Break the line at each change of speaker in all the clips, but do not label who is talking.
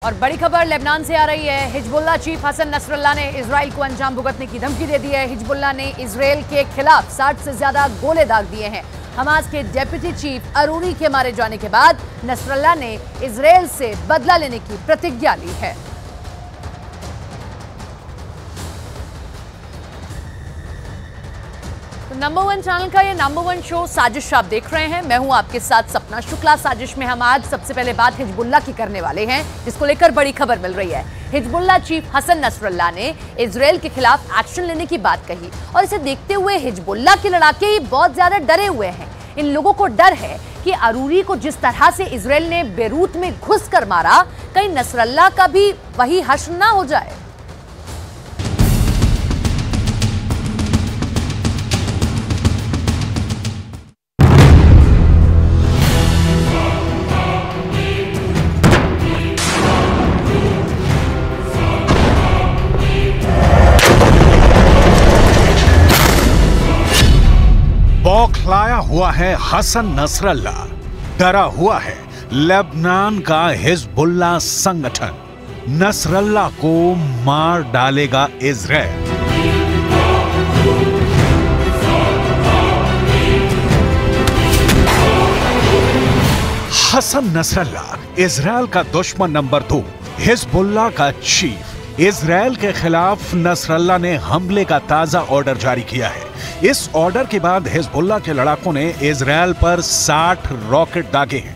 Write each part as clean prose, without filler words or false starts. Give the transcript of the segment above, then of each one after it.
और बड़ी खबर लेबनान से आ रही है। हिजबुल्लाह चीफ हसन नसरल्लाह ने इजराइल को अंजाम भुगतने की धमकी दे दी है। हिजबुल्लाह ने इजराइल के खिलाफ 60 से ज्यादा गोले दाग दिए हैं। हमास के डेप्यूटी चीफ अरूरी के मारे जाने के बाद नसरल्लाह ने इजराइल से बदला लेने की प्रतिज्ञा ली है। नंबर 1 चैनल का ये नंबर 1 शो साजिश आप देख रहे हैं। मैं हूं आपके साथ सपना शुक्ला। साजिश में हम आज सबसे पहले बात हिजबुल्लाह की करने वाले हैं, जिसको लेकर बड़ी खबर मिल रही है। हिजबुल्लाह चीफ हसन नसरल्लाह ने इजराइल के खिलाफ एक्शन लेने की बात कही और इसे देखते हुए हिजबुल्लाह के लड़ाके ही बहुत ज्यादा डरे हुए हैं। इन लोगों को डर है कि अरूरी को जिस तरह से इजराइल ने बेरूत में घुस कर मारा, कहीं नसरल्लाह का भी वही हश्र ना हो जाए।
बौखलाया हुआ है हसन नसरल्लाह, डरा हुआ है लेबनान का हिजबुल्लाह संगठन। नसरल्लाह को मार डालेगा इजराइल। हसन नसरल्लाह इजराइल का दुश्मन नंबर 2, हिजबुल्लाह का चीफ। इजराइल के खिलाफ नसरल्लाह ने हमले का ताजा ऑर्डर जारी किया है। इस ऑर्डर के बाद हिजबुल्लाह के लड़ाकों ने इजराइल पर 60 रॉकेट दागे हैं।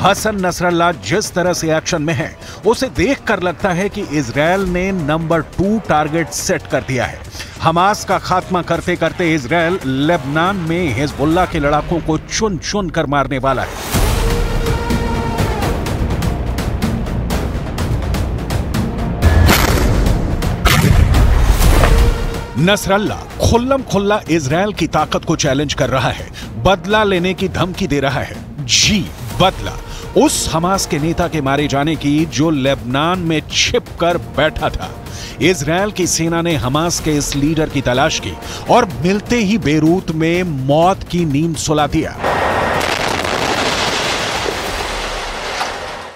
हसन नसरल्लाह जिस तरह से एक्शन में है, उसे देखकर लगता है कि इजराइल ने नंबर 2 टारगेट सेट कर दिया है। हमास का खात्मा करते करते इजराइल लेबनान में हिजबुल्लाह के लड़ाकों को चुन चुन कर मारने वाला है। नसरल्लाह खुल्लम खुल्ला इजराइल की ताकत को चैलेंज कर रहा है, बदला लेने की धमकी दे रहा है। जी, बदला उस हमास के नेता के मारे जाने की जो लेबनान में छिप कर बैठा था। इजराइल की सेना ने हमास के इस लीडर की तलाश की और मिलते ही बेरूत में मौत की नींद सुला दिया।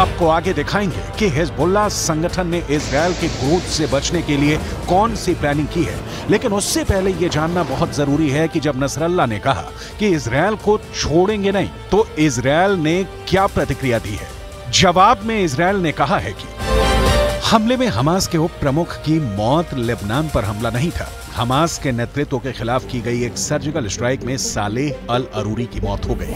आपको आगे दिखाएंगे कि हिजबुल्लाह संगठन ने इजराइल के क्रोध से बचने के लिए कौन सी प्लानिंग की है। लेकिन उससे पहले यह जानना बहुत जरूरी है कि जब नसरल्लाह ने कहा कि इजराइल को छोड़ेंगे नहीं, तो इजराइल ने क्या प्रतिक्रिया दी है। जवाब में इजराइल ने कहा है कि हमले में हमास के उप प्रमुख की मौत लेबनान पर हमला नहीं था। हमास के नेतृत्व के खिलाफ की गई एक सर्जिकल स्ट्राइक में सालेह अल अरूरी की मौत हो गई।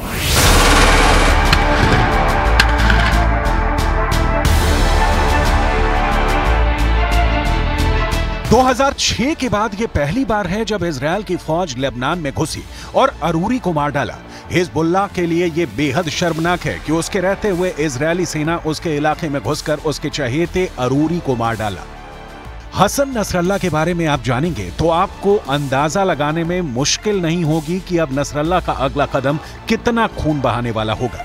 2006 के बाद यह पहली बार है जब इजराइल की फौज लेबनान में घुसी और अरूरी को मार डाला। हिजबुल्लाह के लिए यह बेहद शर्मनाक है कि उसके रहते हुए इजरायली सेना उसके इलाके में घुसकर उसके चहेते अरूरी को मार डाला। हसन नसरल्लाह के बारे में आप जानेंगे तो आपको अंदाजा लगाने में मुश्किल नहीं होगी कि अब नसरल्लाह का अगला कदम कितना खून बहाने वाला होगा।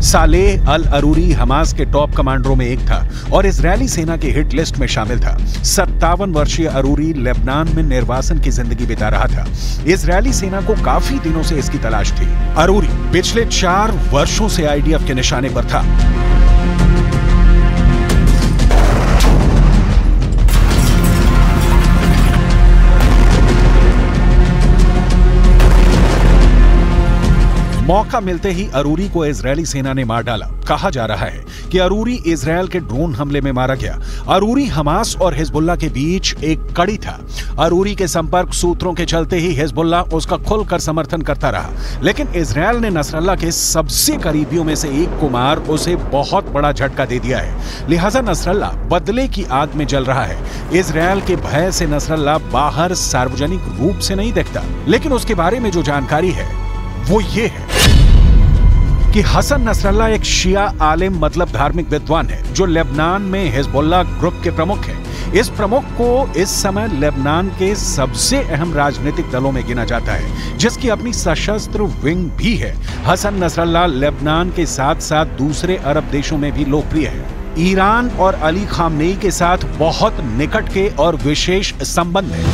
सालेह अल अरूरी हमास के टॉप कमांडरों में एक था और इजरायली सेना की हिट लिस्ट में शामिल था। 57 वर्षीय अरूरी लेबनान में निर्वासन की जिंदगी बिता रहा था। इजरायली सेना को काफी दिनों से इसकी तलाश थी। अरूरी पिछले 4 वर्षों से आईडीएफ के निशाने पर था। मौका मिलते ही अरूरी को इजरायली सेना ने मार डाला। कहा जा रहा है कि अरूरी इजरायल के ड्रोन हमले में मारा गया। अरूरी हमास और हिजबुल्लाह के बीच एक कड़ी था। अरूरी के संपर्क सूत्रों के चलते ही हिजबुल्लाह उसका खुलकर समर्थन करता रहा, लेकिन इजरायल ने नसरल्लाह के सबसे करीबियों में से एक को मार उसे बहुत बड़ा झटका दे दिया है। लिहाजा नसरल्लाह बदले की आग में जल रहा है। इजरायल के भय से नसरल्लाह बाहर सार्वजनिक रूप से नहीं दिखता, लेकिन उसके बारे में जो जानकारी है वो ये है कि हसन नसरल्लाह एक शिया आलिम मतलब धार्मिक विद्वान है जो लेबनान में हिजबुल्लाह ग्रुप के प्रमुख हैं। इस प्रमुख को इस समय लेबनान के सबसे अहम राजनीतिक दलों में गिना जाता है, जिसकी अपनी सशस्त्र विंग भी है। हसन नसरल्लाह लेबनान के साथ साथ दूसरे अरब देशों में भी लोकप्रिय है। ईरान और अली खामनेई के साथ बहुत निकट के और विशेष संबंध है।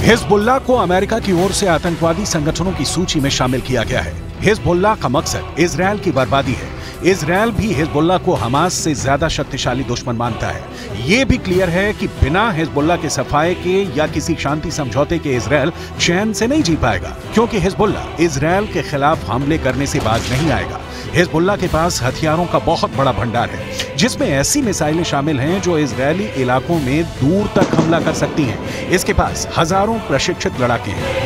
हिजबुल्लाह को अमेरिका की ओर से आतंकवादी संगठनों की सूची में शामिल किया गया है। हिजबुल्लाह का मकसद इजरायल की बर्बादी है। इजरायल भी हिजबुल्लाह को हमास से ज्यादा शक्तिशाली दुश्मन मानता है। यह भी क्लियर है कि बिना हिजबुल्लाह के सफाए के या किसी शांति समझौते के इजरायल चैन से नहीं जी पाएगा, क्योंकि हिजबुल्लाह इजरायल के खिलाफ हमले करने से बाज नहीं आएगा। हिजबुल्लाह के पास हथियारों का बहुत बड़ा भंडार है, जिसमें ऐसी मिसाइलें शामिल हैं जो इजरायली इलाकों में दूर तक हमला कर सकती हैं। इसके पास हजारों प्रशिक्षित लड़ाके हैं।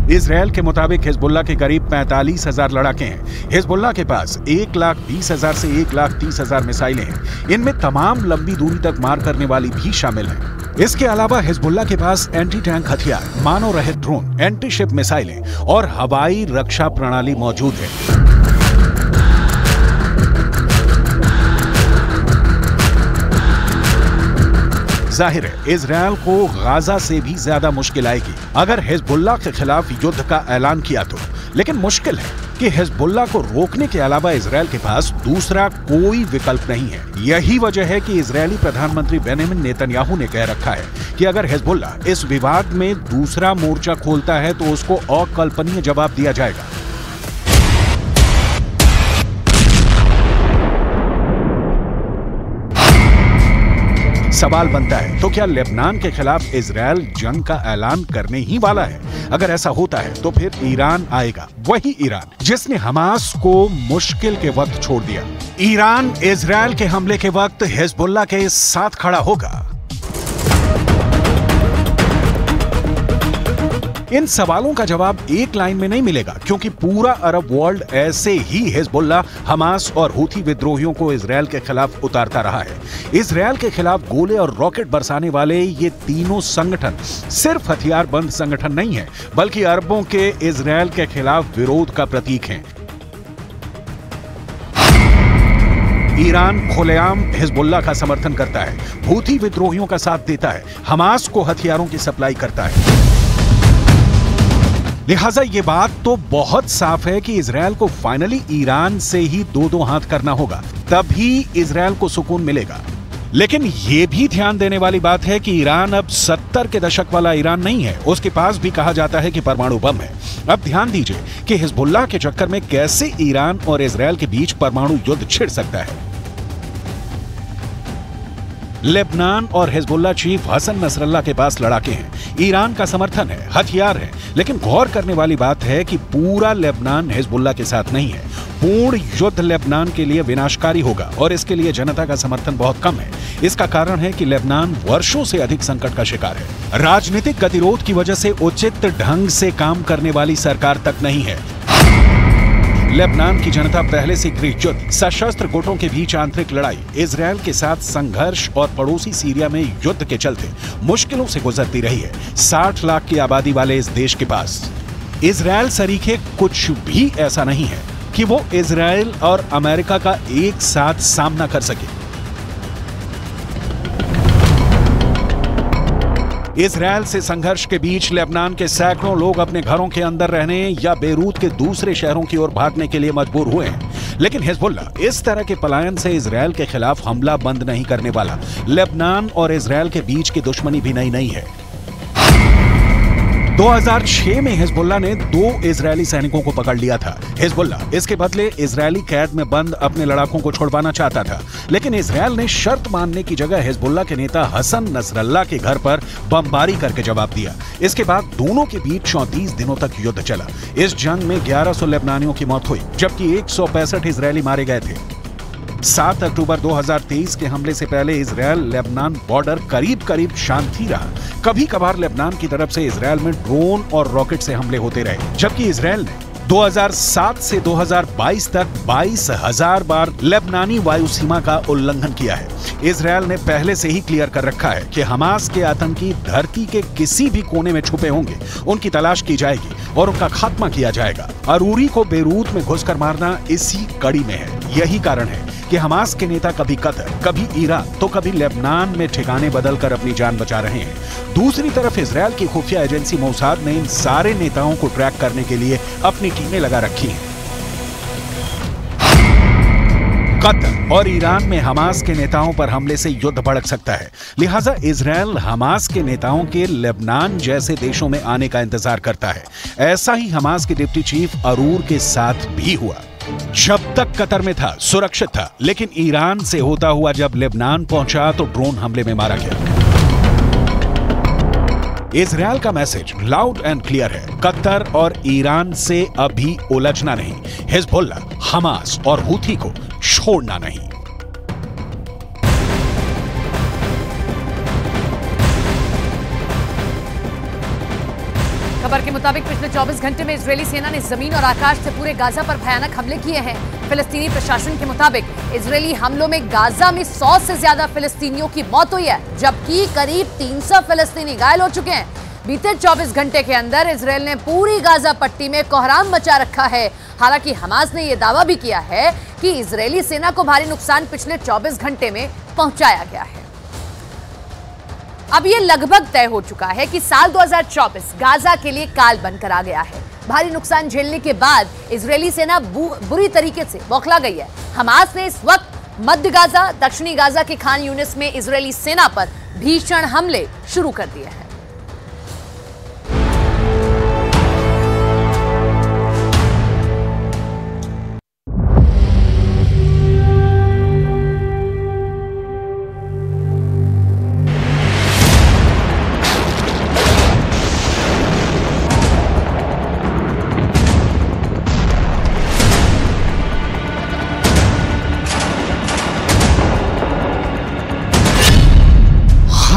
इजरायल के मुताबिक हिजबुल्लाह के करीब 45,000 लड़ाके हैं। हिजबुल्लाह के पास 1,20,000 से 1,30,000 मिसाइलें हैं। इनमें तमाम लंबी दूरी तक मार करने वाली भी शामिल हैं। इसके अलावा हिजबुल्लाह के पास एंटी टैंक हथियार, मानव रहित ड्रोन, एंटी शिप मिसाइलें और हवाई रक्षा प्रणाली मौजूद है। जाहिर है इजरायल को गाजा से भी ज्यादा मुश्किल आएगी अगर हिजबुल्लाह के खिलाफ युद्ध का ऐलान किया तो। लेकिन मुश्किल है कि हिजबुल्लाह को रोकने के अलावा इजरायल के पास दूसरा कोई विकल्प नहीं है। यही वजह है कि इजरायली प्रधानमंत्री बेंजामिन नेतन्याहू ने कह रखा है कि अगर हिजबुल्लाह इस विवाद में दूसरा मोर्चा खोलता है तो उसको अकल्पनीय जवाब दिया जाएगा। सवाल बनता है, तो क्या लेबनान के खिलाफ इजरायल जंग का ऐलान करने ही वाला है? अगर ऐसा होता है तो फिर ईरान आएगा, वही ईरान जिसने हमास को मुश्किल के वक्त छोड़ दिया। ईरान इजरायल के हमले के वक्त हिजबुल्लाह के साथ खड़ा होगा। इन सवालों का जवाब एक लाइन में नहीं मिलेगा, क्योंकि पूरा अरब वर्ल्ड ऐसे ही हिजबुल्लाह, हमास और हूथी विद्रोहियों को इजरायल के खिलाफ उतारता रहा है। इजरायल के खिलाफ गोले और रॉकेट बरसाने वाले ये तीनों संगठन सिर्फ हथियारबंद संगठन नहीं है, बल्कि अरबों के इजरायल के खिलाफ विरोध का प्रतीक हैं। ईरान खुलेआम हिजबुल्लाह का समर्थन करता है, हूथी विद्रोहियों का साथ देता है, हमास को हथियारों की सप्लाई करता है। लिहाजा ये बात तो बहुत साफ है कि इजरायल को फाइनली ईरान से ही दो हाथ करना होगा, तभी इजरायल को सुकून मिलेगा। लेकिन ये भी ध्यान देने वाली बात है कि ईरान अब 70 के दशक वाला ईरान नहीं है। उसके पास भी कहा जाता है कि परमाणु बम है। अब ध्यान दीजिए कि हिजबुल्लाह के चक्कर में कैसे ईरान और इजरायल के बीच परमाणु युद्ध छिड़ सकता है। लेबनान और हिजबुल्लाह चीफ हसन नसरल्लाह के पास लड़ाके हैं, ईरान का समर्थन है, हथियार है, लेकिन गौर करने वाली बात है कि पूरा लेबनान हिजबुल्लाह के साथ नहीं है। पूर्ण युद्ध लेबनान के लिए विनाशकारी होगा और इसके लिए जनता का समर्थन बहुत कम है। इसका कारण है कि लेबनान वर्षों से अधिक संकट का शिकार है। राजनीतिक गतिरोध की वजह से उचित ढंग से काम करने वाली सरकार तक नहीं है। लेबनान की जनता पहले से गृह युद्ध, सशस्त्र गुटों के बीच आंतरिक लड़ाई, इजरायल के साथ संघर्ष और पड़ोसी सीरिया में युद्ध के चलते मुश्किलों से गुजरती रही है। 60 लाख की आबादी वाले इस देश के पास इजरायल सरीखे कुछ भी ऐसा नहीं है कि वो इजरायल और अमेरिका का एक साथ सामना कर सके। इजरायल से संघर्ष के बीच लेबनान के सैकड़ों लोग अपने घरों के अंदर रहने या बेरूत के दूसरे शहरों की ओर भागने के लिए मजबूर हुए हैं। लेकिन हिजबुल्ला इस तरह के पलायन से इजरायल के खिलाफ हमला बंद नहीं करने वाला। लेबनान और इजरायल के बीच की दुश्मनी भी नई नहीं है। 2006 में हिजबुल्ला ने 2 इजरायली सैनिकों को पकड़ लिया था। हिजबुल्ला इसके बदले इजरायली कैद में बंद अपने लड़ाकों को छुड़वाना चाहता था, लेकिन इजरायल ने शर्त मानने की जगह हिजबुल्ला के नेता हसन नसरल्ला के घर पर बमबारी करके जवाब दिया। इसके बाद दोनों के बीच 34 दिनों तक युद्ध चला। इस जंग में 1100 लेबनानियों की मौत हुई, जबकि 165 इजरायली मारे गए थे। 7 अक्टूबर 2023 के हमले से पहले इजरायल लेबनान बॉर्डर करीब करीब शांत ही रहा। कभी कभार लेबनान की तरफ से इजरायल में ड्रोन और रॉकेट से हमले होते रहे, जबकि इजरायल ने 2007 से 2022 तक 22,000 बार लेबनानी वायु सीमा का उल्लंघन किया है। इजरायल ने पहले से ही क्लियर कर रखा है कि हमास के आतंकी धरती के किसी भी कोने में छुपे होंगे, उनकी तलाश की जाएगी और उनका खात्मा किया जाएगा। अरूरी को बेरूत में घुसकर मारना इसी कड़ी में है। यही कारण है कि हमास के नेता कभी कतर, कभी ईरान तो कभी लेबनान में ठिकाने बदलकर अपनी जान बचा रहे हैं। दूसरी तरफ इजरायल की खुफिया एजेंसी मोसाद ने इन सारे नेताओं को ट्रैक करने के लिए अपनी टीमें लगा रखी हैं। कतर और ईरान में हमास के नेताओं पर हमले से युद्ध भड़क सकता है, लिहाजा इजरायल हमास के नेताओं के लेबनान जैसे देशों में आने का इंतजार करता है। ऐसा ही हमास के डिप्टी चीफ अरूर के साथ भी हुआ। जब तक कतर में था सुरक्षित था, लेकिन ईरान से होता हुआ जब लेबनान पहुंचा तो ड्रोन हमले में मारा गया। इजरायल का मैसेज लाउड एंड क्लियर है, कतर और ईरान से अभी उलझना नहीं, हिजबुल्ला, हमास और हूथी को छोड़ना नहीं।
खबर के मुताबिक पिछले 24 घंटे में इजरायली सेना ने जमीन और आकाश से पूरे गाजा पर भयानक हमले किए हैं। फिलिस्तीनी प्रशासन के मुताबिक इजरायली हमलों में गाजा में 100 से ज्यादा फिलिस्तीनियों की मौत हुई है, जबकि करीब 300 फिलिस्तीनी घायल हो चुके हैं। बीते 24 घंटे के अंदर इजरायल ने पूरी गाजा पट्टी में कोहराम मचा रखा है। हालांकि हमास ने यह दावा भी किया है कि इजरायली सेना को भारी नुकसान पिछले 24 घंटे में पहुंचाया गया है। अब यह लगभग तय हो चुका है कि साल 2024 गाजा के लिए काल बनकर आ गया है। भारी नुकसान झेलने के बाद इजरायली सेना बुरी तरीके से बौखला गई है। हमास ने इस वक्त मध्य गाजा, दक्षिणी गाजा के खान यूनिस में इजरायली सेना पर भीषण हमले शुरू कर दिए हैं।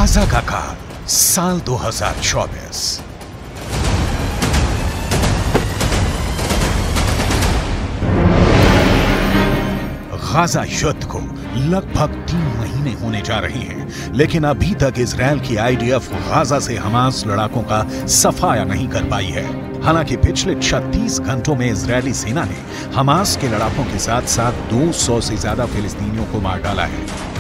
गाजा का काल, साल 2024। गाजा युद्ध को लगभग 3 महीने होने जा रहे हैं, लेकिन अभी तक इजरायल की आईडीएफ गाजा से हमास लड़ाकों का सफाया नहीं कर पाई है। हालांकि पिछले 36 घंटों में इजरायली सेना ने हमास के लड़ाकों के साथ साथ 200 से ज्यादा फिलिस्तीनियों को मार डाला है।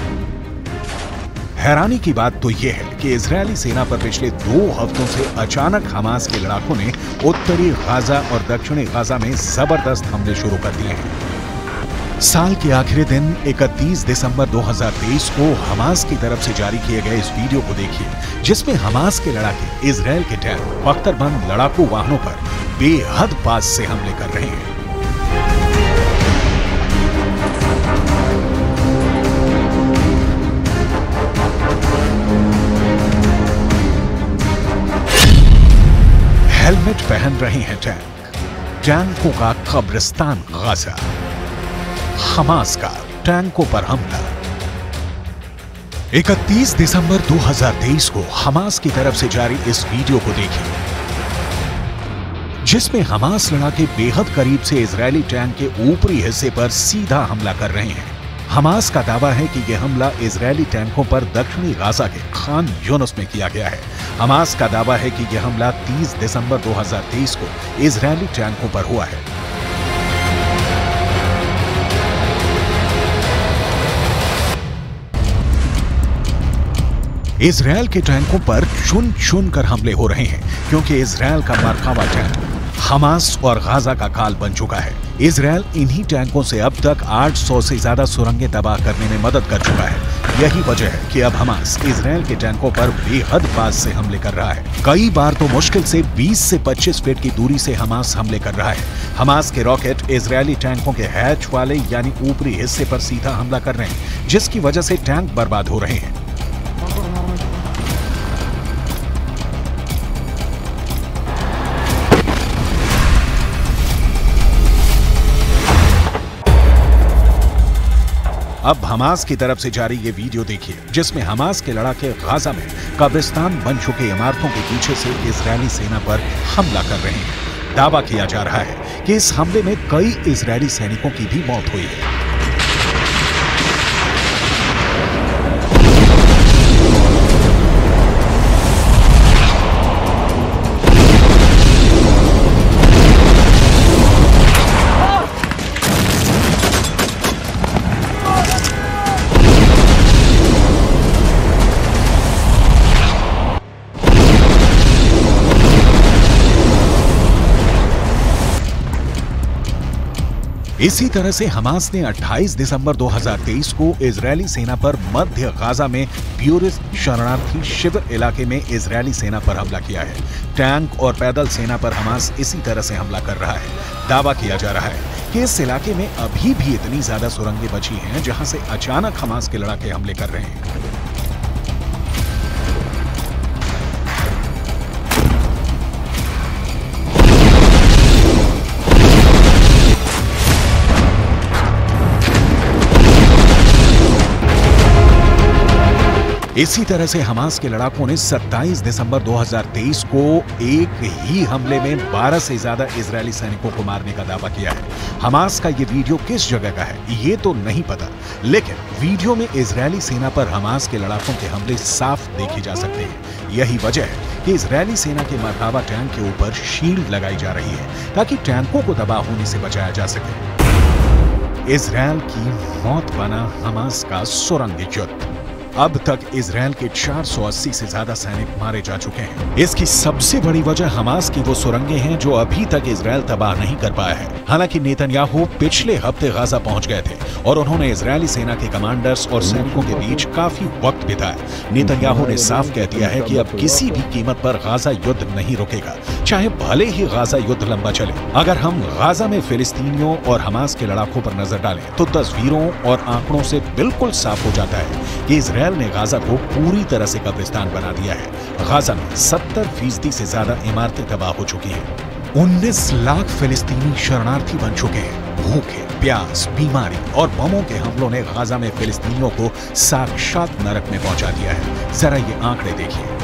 हैरानी की बात तो यह है कि इजरायली सेना पर पिछले 2 हफ्तों से अचानक हमास के लड़ाकों ने उत्तरी गाजा और दक्षिणी गाजा में जबरदस्त हमले शुरू कर दिए हैं। साल के आखिरी दिन 31 दिसंबर 2023 को हमास की तरफ से जारी किए गए इस वीडियो को देखिए, जिसमें हमास के लड़ाके इजरायल के टैंक, बख्तरबंद लड़ाकू वाहनों पर बेहद पास से हमले कर रहे हैं। हेलमेट पहन रहे हैं टैंकों का कब्रिस्तान गाजा, हमास का टैंकों पर हमला। 31 दिसंबर 2023 को हमास की तरफ से जारी इस वीडियो को देखिए। जिसमें हमास लड़ाके बेहद करीब से इजरायली टैंक के ऊपरी हिस्से पर सीधा हमला कर रहे हैं। हमास का दावा है कि यह हमला इजरायली टैंकों पर दक्षिणी गाजा के खान यूनुस में किया गया है। हमास का दावा है कि यह हमला 30 दिसंबर 2023 को इजरायली टैंकों पर हुआ है। इजरायल के टैंकों पर चुन चुन कर हमले हो रहे हैं क्योंकि इजरायल का मरकावा टैंक हमास और गाजा का काल बन चुका है। इजरायल इन्हीं टैंकों से अब तक 800 से ज्यादा सुरंगें तबाह करने में मदद कर चुका है। यही वजह है कि अब हमास इजरायल के टैंकों पर बेहद पास से हमले कर रहा है। कई बार तो मुश्किल से 20 से 25 फीट की दूरी से हमास हमले कर रहा है। हमास के रॉकेट इजरायली टैंकों के हैच वाले यानी ऊपरी हिस्से पर सीधा हमला कर रहे हैं, जिसकी वजह से टैंक बर्बाद हो रहे हैं। अब हमास की तरफ से जारी ये वीडियो देखिए, जिसमें हमास के लड़ाके गाजा में कब्रिस्तान बन चुके इमारतों के पीछे से इजरायली सेना पर हमला कर रहे हैं। दावा किया जा रहा है कि इस हमले में कई इजरायली सैनिकों की भी मौत हुई है। इसी तरह से हमास ने 28 दिसंबर 2023 को इजरायली सेना पर मध्य गाजा में ब्यूरिस शरणार्थी शिविर इलाके में इजरायली सेना पर हमला किया है। टैंक और पैदल सेना पर हमास इसी तरह से हमला कर रहा है। दावा किया जा रहा है कि इस इलाके में अभी भी इतनी ज्यादा सुरंगें बची हैं जहां से अचानक हमास के लड़ाके हमले कर रहे हैं। इसी तरह से हमास के लड़ाकों ने 27 दिसंबर 2023 को एक ही हमले में 12 से ज्यादा इजरायली सैनिकों को मारने का दावा किया है। हमास का ये वीडियो किस जगह का है ये तो नहीं पता, लेकिन वीडियो में इजरायली सेना पर हमास के लड़ाकों के हमले साफ देखे जा सकते हैं। यही वजह है कि इजरायली सेना के मरकावा टैंक के ऊपर शील्ड लगाई जा रही है ताकि टैंकों को तबाह होने से बचाया जा सके। इजरायल की मौत बना हमास का सुरंग युद्ध। अब तक इजरायल के 480 से ज्यादा सैनिक मारे जा चुके हैं। इसकी सबसे बड़ी वजह हमास की वो सुरंगें हैं जो अभी तक इजरायल तबाह नहीं कर पाया है। हालांकि नेतन्याहू पिछले हफ्ते गाजा पहुंच गए थे और उन्होंने इजरायली सेना के कमांडर्स और सैनिकों के बीच काफी वक्त बिताया। नेतन्याहू ने साफ कह दिया है कि अब किसी भी कीमत पर गाजा युद्ध नहीं रुकेगा, चाहे भले ही गाजा युद्ध लंबा चले। अगर हम गाजा में फिलिस्तीनियों और हमास के लड़ाकों पर नजर डालें तो तस्वीरों और आंकड़ों से बिल्कुल साफ हो जाता है कि इजरायल ने गाजा को पूरी तरह से कब्रिस्तान बना दिया है। गाजा में 70% से ज्यादा इमारतें तबाह हो चुकी हैं। 19 लाख फिलिस्तीनी शरणार्थी बन चुके हैं। भूखे, प्यास, बीमारी और बमों के हमलों ने गाजा में फिलिस्तीनियों को साक्षात नरक में पहुंचा दिया है। जरा ये आंकड़े देखिए।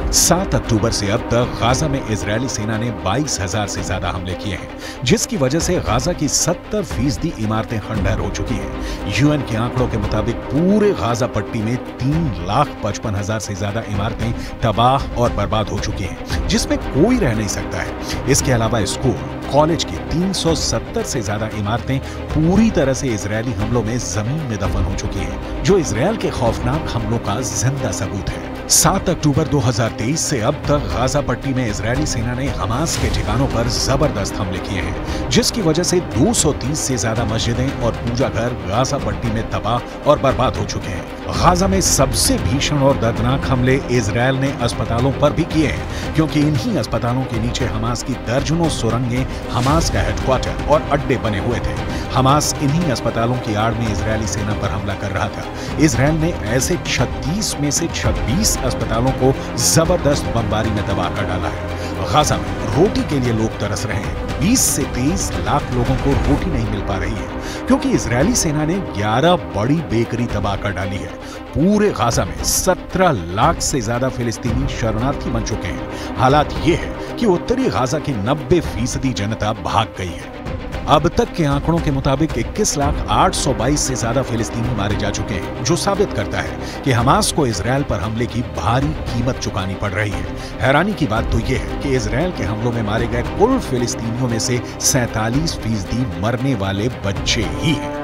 7 अक्टूबर से अब तक गाजा में इजरायली सेना ने 22,000 से ज्यादा हमले किए हैं, जिसकी वजह से गाजा की 70% इमारतें खंडहर हो चुकी हैं। यूएन के आंकड़ों के मुताबिक पूरे गाजा पट्टी में 3,55,000 से ज्यादा इमारतें तबाह और बर्बाद हो चुकी हैं, जिसमें कोई रह नहीं सकता है। इसके अलावा स्कूल, कॉलेज की 370 से ज्यादा इमारतें पूरी तरह से इजरायली हमलों में जमीन में दफन हो चुकी हैं, जो इजरायल के खौफनाक हमलों का जिंदा सबूत है। 7 अक्टूबर 2023 से अब तक गाजा पट्टी में इजरायली सेना ने हमास के ठिकानों पर जबरदस्त हमले किए हैं, जिसकी वजह से 230 से ज्यादा मस्जिदें और पूजा घर गाजा पट्टी में तबाह और बर्बाद हो चुके हैं। गाजा में सबसे भीषण और दर्दनाक हमले इजरायल ने अस्पतालों पर भी किए हैं, क्योंकि इन्हीं अस्पतालों के नीचे हमास की दर्जनों सुरंगें हमास का हेडक्वार्टर और अड्डे बने हुए थे। हमास इन्हीं अस्पतालों की आड़ में इजरायली सेना पर हमला कर रहा था। इजरायल ने ऐसे 36 में से 26 अस्पतालों को जबरदस्त बमबारी में तबाह कर डाला है। गाजा में रोटी के लिए लोग तरस रहे हैं। 20 से 23 लाख लोगों को रोटी नहीं मिल पा रही है क्योंकि इजरायली सेना ने 11 बड़ी बेकरी तबाह कर डाली है। पूरे गाजा में 17 लाख से ज्यादा फिलिस्तीनी शरणार्थी बन चुके हैं। हालात ये है कि उत्तरी गाजा की 90% जनता भाग गई है। अब तक के आंकड़ों के मुताबिक 21,822 से ज्यादा फिलिस्तीनी मारे जा चुके हैं, जो साबित करता है कि हमास को इजरायल पर हमले की भारी कीमत चुकानी पड़ रही है। हैरानी की बात तो यह है कि इजरायल के हमलों में मारे गए कुल फिलिस्तीनियों में से 47% मरने वाले बच्चे ही हैं।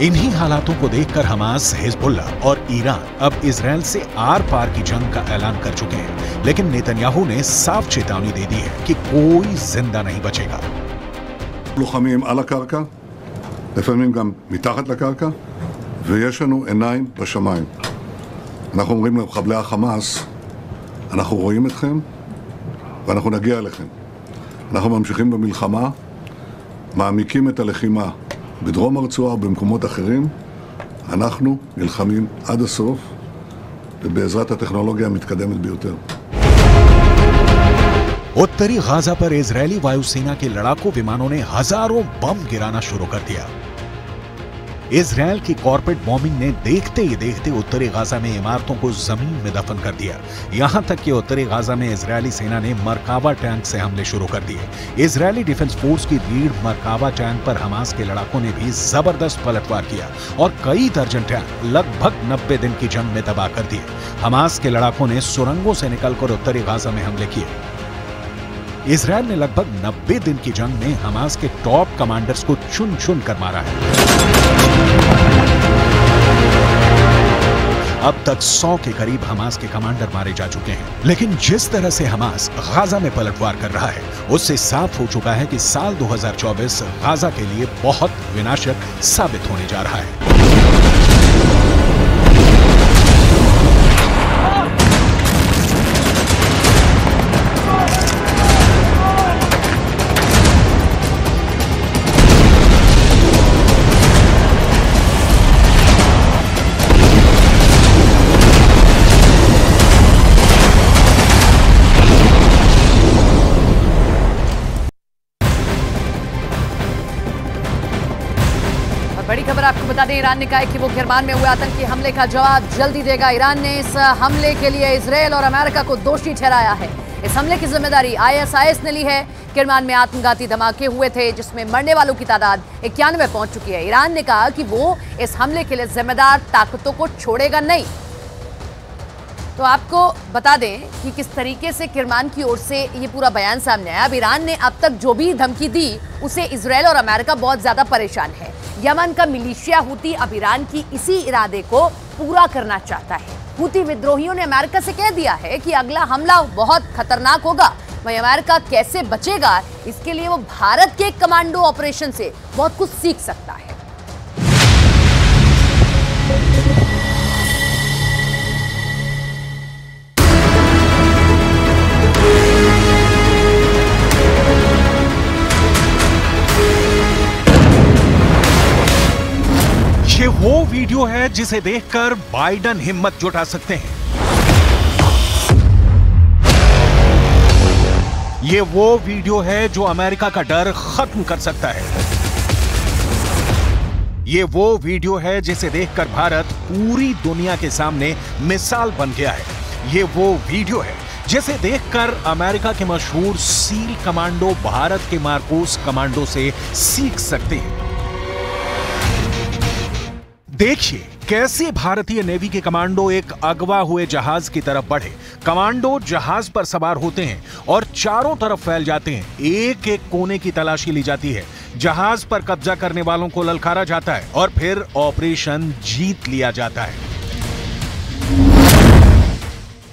इन्हीं हालातों को देखकर हमास, हिजबुल्ला और ईरान अब इजरायल से आर पार की जंग का ऐलान कर चुके हैं। लेकिन नेतन्याहू ने साफ चेतावनी दे दी है कि कोई जिंदा नहीं बचेगा।
לוחמים על הקרקע, לפעמים גם מתחת לקרקע, ויש לנו עיניים בשמיים. אנחנו אומרים למחבלי החמאס, אנחנו רואים אתכם ואנחנו נגיע אליכם. אנחנו ממשיכים במלחמה, מעמיקים את הלחימה בדרום הרצועה ובמקומות אחרים. אנחנו נלחמים עד הסוף, ובעזרת הטכנולוגיה המתקדמת ביותר.
उत्तरी गाजा पर इजरायली वायुसेना के लड़ाकू विमानों ने हजारों बम गिराना शुरू कर दिया। इजरायल की कॉर्पोरेट बॉम्बिंग ने देखते ही देखते उत्तरी गाजा में इमारतों को जमीन में दफन कर दिया। यहां तक कि उत्तरी गाजा में इजरायली सेना ने मरकाबा टैंक से हमले शुरू कर दिए। इजरायली डिफेंस फोर्स की रीढ़ मरकाबा टैंक पर हमास के लड़ाकों ने भी जबरदस्त पलटवार किया और कई दर्जन टैंक लगभग 90 दिन की जंग में तबाह कर दिए। हमास के लड़ाकों ने सुरंगों से निकलकर उत्तरी गाजा में हमले किए। इजरायल ने लगभग 90 दिन की जंग में हमास के टॉप कमांडर्स को चुन चुन कर मारा है। अब तक 100 के करीब हमास के कमांडर मारे जा चुके हैं। लेकिन जिस तरह से हमास गाजा में पलटवार कर रहा है, उससे साफ हो चुका है कि साल 2024 गाजा के लिए बहुत विनाशक साबित होने जा रहा है।
बड़ी खबर आपको बता दें, ईरान ने कहा है कि वो किरमान में हुए आतंकी हमले का जवाब जल्दी देगा। ईरान ने इस हमले के लिए इजरायल और अमेरिका को दोषी ठहराया है। इस हमले की जिम्मेदारी ISIS ने ली है। किरमान में आत्मघाती धमाके हुए थे जिसमें मरने वालों की तादाद 91 पहुंच चुकी है। ईरान ने कहा कि वो इस हमले के लिए जिम्मेदार ताकतों को छोड़ेगा नहीं। तो आपको बता दें कि किस तरीके से किरमान की ओर से ये पूरा बयान सामने आया। अब ईरान ने अब तक जो भी धमकी दी उसे इजरायल और अमेरिका बहुत ज्यादा परेशान है। यमन का मिलिशिया हूती अब ईरान की इसी इरादे को पूरा करना चाहता है। हूती विद्रोहियों ने अमेरिका से कह दिया है कि अगला हमला बहुत खतरनाक होगा। वहीं अमेरिका कैसे बचेगा, इसके लिए वो भारत के कमांडो ऑपरेशन से बहुत कुछ सीख सकता है।
ये वो वीडियो है जिसे देखकर बाइडन हिम्मत जुटा सकते हैं। ये वो वीडियो है जो अमेरिका का डर खत्म कर सकता है। ये वो वीडियो है जिसे देखकर भारत पूरी दुनिया के सामने मिसाल बन गया है। ये वो वीडियो है जिसे देखकर अमेरिका के मशहूर सील कमांडो भारत के मार्कोस कमांडो से सीख सकते हैं। देखिए कैसे भारतीय नेवी के कमांडो एक अगवा हुए जहाज की तरफ बढ़े। कमांडो जहाज पर सवार होते हैं और चारों तरफ फैल जाते हैं। एक एक कोने की तलाशी ली जाती है। जहाज पर कब्जा करने वालों को ललकारा जाता है और फिर ऑपरेशन जीत लिया जाता है।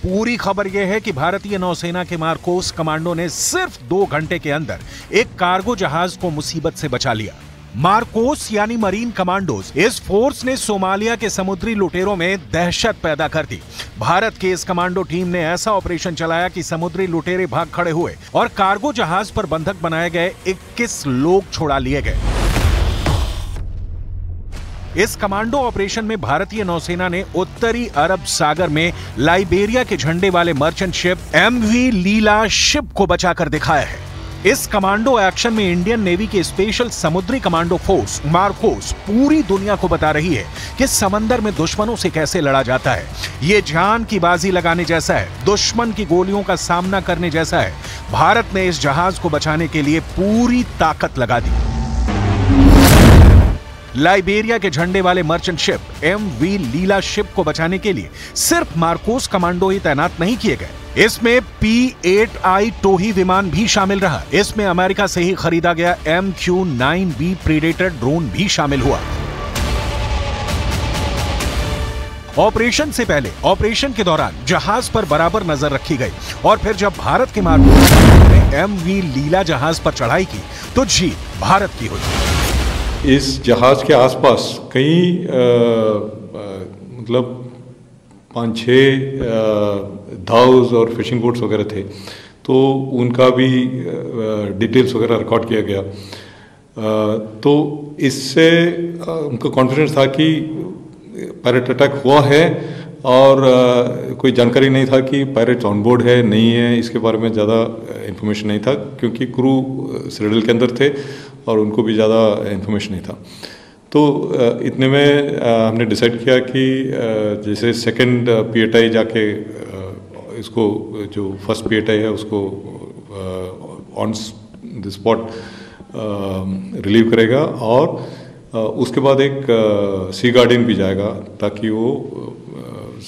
पूरी खबर यह है कि भारतीय नौसेना के मार्कोस कमांडो ने सिर्फ 2 घंटे के अंदर एक कार्गो जहाज को मुसीबत से बचा लिया। मार्कोस यानी मरीन कमांडोज, इस फोर्स ने सोमालिया के समुद्री लुटेरों में दहशत पैदा कर दी। भारत की इस कमांडो टीम ने ऐसा ऑपरेशन चलाया कि समुद्री लुटेरे भाग खड़े हुए और कार्गो जहाज पर बंधक बनाए गए 21 लोग छुड़ा लिए गए। इस कमांडो ऑपरेशन में भारतीय नौसेना ने उत्तरी अरब सागर में लाइबेरिया के झंडे वाले मर्चेंट शिप MV लीला शिप को बचाकर दिखाया है। इस कमांडो एक्शन में इंडियन नेवी की स्पेशल समुद्री कमांडो फोर्स मार्कोस पूरी दुनिया को बता रही है कि समंदर में दुश्मनों से कैसे लड़ा जाता है। ये जान की बाजी लगाने जैसा है, दुश्मन की गोलियों का सामना करने जैसा है। भारत ने इस जहाज को बचाने के लिए पूरी ताकत लगा दी। लाइबेरिया के झंडे वाले मर्चेंट शिप MV लीला शिप को बचाने के लिए सिर्फ मार्कोस कमांडो ही तैनात नहीं किए गए, इसमें P-8I टोही विमान भी शामिल रहा। इसमें अमेरिका से ही खरीदा गया MQ-9B प्रीडेटर ड्रोन भी शामिल हुआ। ऑपरेशन से पहले, ऑपरेशन के दौरान जहाज पर बराबर नजर रखी गई और फिर जब भारत के मार्कोस ने MV लीला जहाज पर चढ़ाई की तो जीत भारत की हुई।
इस जहाज के आसपास कई मतलब 5-6 धाउस और फिशिंग बोट्स वगैरह थे, तो उनका भी डिटेल्स वगैरह रिकॉर्ड किया गया। तो इससे उनको कॉन्फिडेंस था कि पायरेट अटैक हुआ है और कोई जानकारी नहीं था कि पायरेट ऑन बोर्ड है नहीं है, इसके बारे में ज़्यादा इन्फॉर्मेशन नहीं था क्योंकि क्रू सिटाडेल के अंदर थे और उनको भी ज़्यादा इन्फॉर्मेशन नहीं था। तो इतने में हमने डिसाइड किया कि जैसे सेकंड P-8I जाके इसको जो फर्स्ट P-8I है उसको ऑन द स्पॉट रिलीव करेगा और उसके बाद एक सी गार्डियन भी जाएगा ताकि वो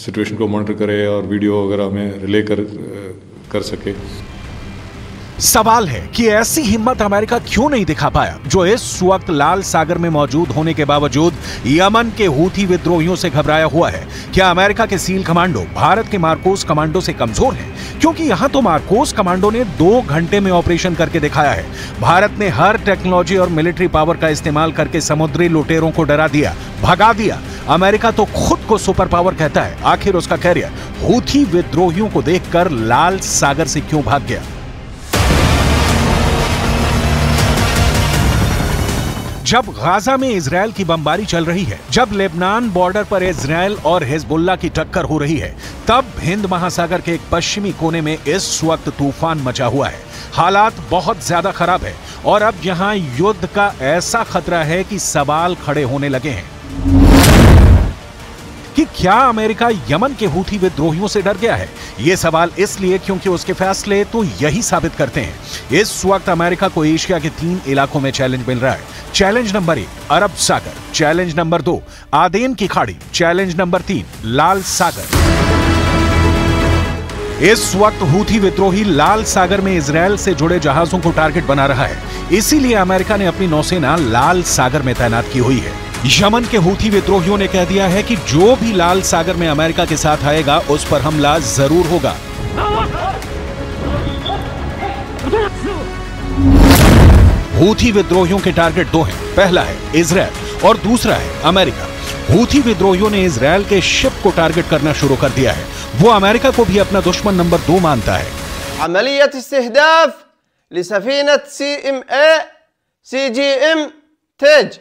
सिचुएशन को मॉनिटर करे और वीडियो वगैरह में रिले कर सके।
सवाल है कि ऐसी हिम्मत अमेरिका क्यों नहीं दिखा पाया जो इस वक्त लाल सागर में मौजूद होने के बावजूद यमन के हूथी विद्रोहियों से घबराया हुआ है। क्या अमेरिका के सील कमांडो भारत के मार्कोस कमांडो से कमजोर हैं? क्योंकि यहां तो मार्कोस कमांडो ने 2 घंटे में ऑपरेशन करके दिखाया है। भारत ने हर टेक्नोलॉजी और मिलिट्री पावर का इस्तेमाल करके समुद्री लुटेरों को डरा दिया, भगा दिया। अमेरिका तो खुद को सुपर पावर कहता है, आखिर उसका कैरियर हूथी विद्रोहियों को देखकर लाल सागर से क्यों भाग गया? जब गाजा में इजरायल की बमबारी चल रही है, जब लेबनान बॉर्डर पर इजरायल और हिजबुल्लाह की टक्कर हो रही है, तब हिंद महासागर के एक पश्चिमी कोने में इस वक्त तूफान मचा हुआ है। हालात बहुत ज्यादा खराब है और अब यहां युद्ध का ऐसा खतरा है कि सवाल खड़े होने लगे हैं कि क्या अमेरिका यमन के हूथी विद्रोहियों से डर गया है? यह सवाल इसलिए क्योंकि उसके फैसले तो यही साबित करते हैं। इस वक्त अमेरिका को एशिया के 3 इलाकों में चैलेंज मिल रहा है। चैलेंज नंबर 1 अरब सागर, चैलेंज नंबर 2 आदेन की खाड़ी, चैलेंज नंबर 3 लाल सागर। इस वक्त हूथी विद्रोही लाल सागर में इजरायल से जुड़े जहाजों को टारगेट बना रहा है। इसीलिए अमेरिका ने अपनी नौसेना लाल सागर में तैनात की हुई है। यमन के हूथी विद्रोहियों ने कह दिया है कि जो भी लाल सागर में अमेरिका के साथ आएगा उस पर हमला जरूर होगा। हूथी विद्रोहियों के टारगेट 2 हैं, पहला है इजरायल और दूसरा है अमेरिका। हूथी विद्रोहियों ने इजरायल के शिप को टारगेट करना शुरू कर दिया है। वो अमेरिका को भी अपना दुश्मन नंबर 2 मानता है।
अमलियत इस्तिहदाफ लिसफीनत CGM तेज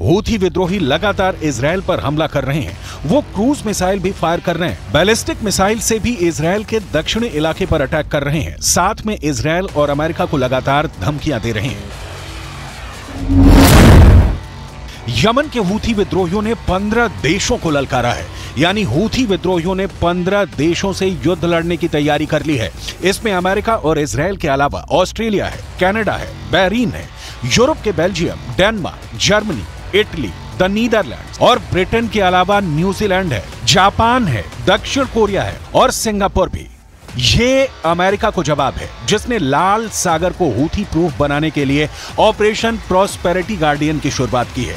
हूथी विद्रोही लगातार इजरायल पर हमला कर रहे हैं। वो क्रूज मिसाइल भी फायर कर रहे हैं। बैलिस्टिक मिसाइल से भी इजरायल के दक्षिणी इलाके पर अटैक कर रहे हैं। साथ में इजरायल और अमेरिका को लगातार धमकियां दे रहे हैं। यमन के हूथी विद्रोहियों ने 15 देशों को ललकारा है, यानी हूथी विद्रोहियों ने 15 देशों से युद्ध लड़ने की तैयारी कर ली है। इसमें अमेरिका और इजरायल के अलावा ऑस्ट्रेलिया है, कनाडा है, बहरीन है, यूरोप के Belgium, Denmark, Germany, Italy, the Netherlands और ब्रिटेन के अलावा न्यूजीलैंड है। जापान है, दक्षिण कोरिया है और सिंगापुर भी। ये अमेरिका को जवाब है जिसने लाल सागर को हूथी प्रूफ बनाने के लिए ऑपरेशन प्रॉस्पेरिटी गार्डियन की शुरुआत की है।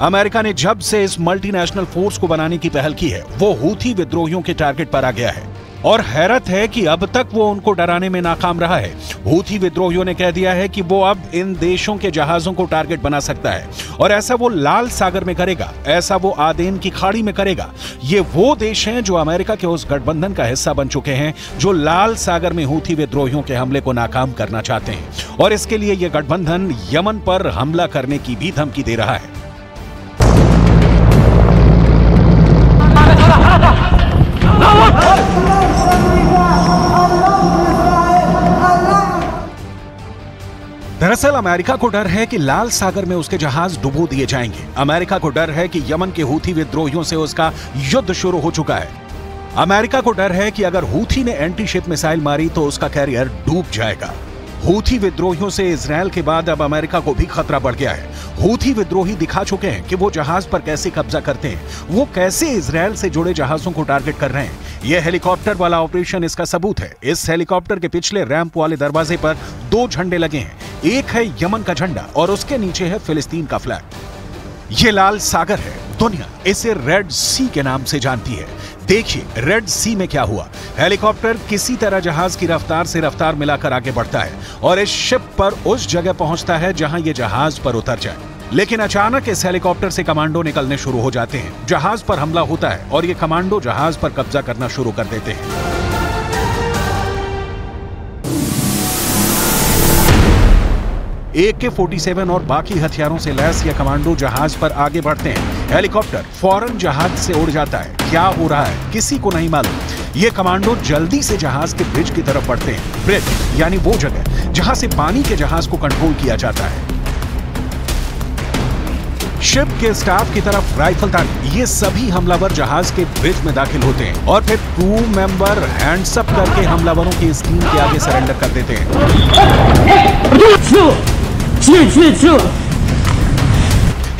अमेरिका ने जब से इस मल्टीनेशनल फोर्स को बनाने की पहल की है, वो हूथी विद्रोहियों के टारगेट पर आ गया है और हैरत है कि अब तक वो उनको डराने में नाकाम रहा है। हूथी विद्रोहियों ने कह दिया है कि वो अब इन देशों के जहाजों को टारगेट बना सकता है और ऐसा वो लाल सागर में करेगा, ऐसा वो आदेन की खाड़ी में करेगा। ये वो देश हैं जो अमेरिका के उस गठबंधन का हिस्सा बन चुके हैं जो लाल सागर में हूथी विद्रोहियों के हमले को नाकाम करना चाहते हैं और इसके लिए ये गठबंधन यमन पर हमला करने की भी धमकी दे रहा है। दरअसल अमेरिका को डर है कि लाल सागर में उसके जहाज डुबो दिए जाएंगे। अमेरिका को डर है कि यमन के हूथी विद्रोहियों से उसका युद्ध शुरू हो चुका है। अमेरिका को डर है कि अगर हूथी ने एंटी शिप मिसाइल मारी तो उसका कैरियर डूब जाएगा। हूथी विद्रोहियों से इजरायल के बाद अब अमेरिका को भी खतरा बढ़ गया है। हूथी विद्रोही दिखा चुके हैं कि वो जहाज पर कैसे कब्जा करते हैं, वो कैसे इजरायल से जुड़े जहाजों को टारगेट कर रहे हैं। यह हेलीकॉप्टर वाला ऑपरेशन इसका सबूत है। इस हेलीकॉप्टर के पिछले रैंप वाले दरवाजे पर 2 झंडे लगे हैं। एक है यमन का झंडा और उसके नीचे है फिलिस्तीन का फ्लैग। ये लाल सागर है, दुनिया इसे रेड सी के नाम से जानती है। देखिए रेड सी में क्या हुआ। हेलीकॉप्टर किसी तरह जहाज की रफ्तार से रफ्तार मिलाकर आगे बढ़ता है और इस शिप पर उस जगह पहुंचता है जहां ये जहाज पर उतर जाए। लेकिन अचानक इस हेलीकॉप्टर से कमांडो निकलने शुरू हो जाते हैं। जहाज पर हमला होता है और ये कमांडो जहाज पर कब्जा करना शुरू कर देते हैं। AK-47 और बाकी हथियारों से लैस ये कमांडो जहाज पर आगे बढ़ते हैं। हेलीकॉप्टर फौरन जहाज से उड़ जाता है। क्या हो रहा है किसी को नहीं मालूम। ये कमांडो जल्दी से जहाज के ब्रिज की तरफ बढ़ते हैं। ब्रिज यानी वो जगह जहां से पानी के जहाज को कंट्रोल किया जाता है। शिप के स्टाफ की तरफ राइफल तान ये सभी हमलावर जहाज के ब्रिज में दाखिल होते हैं और फिर क्रू मेंबर हैंड्स अप करके हमलावरों की स्क्रीन के आगे सरेंडर कर देते हैं।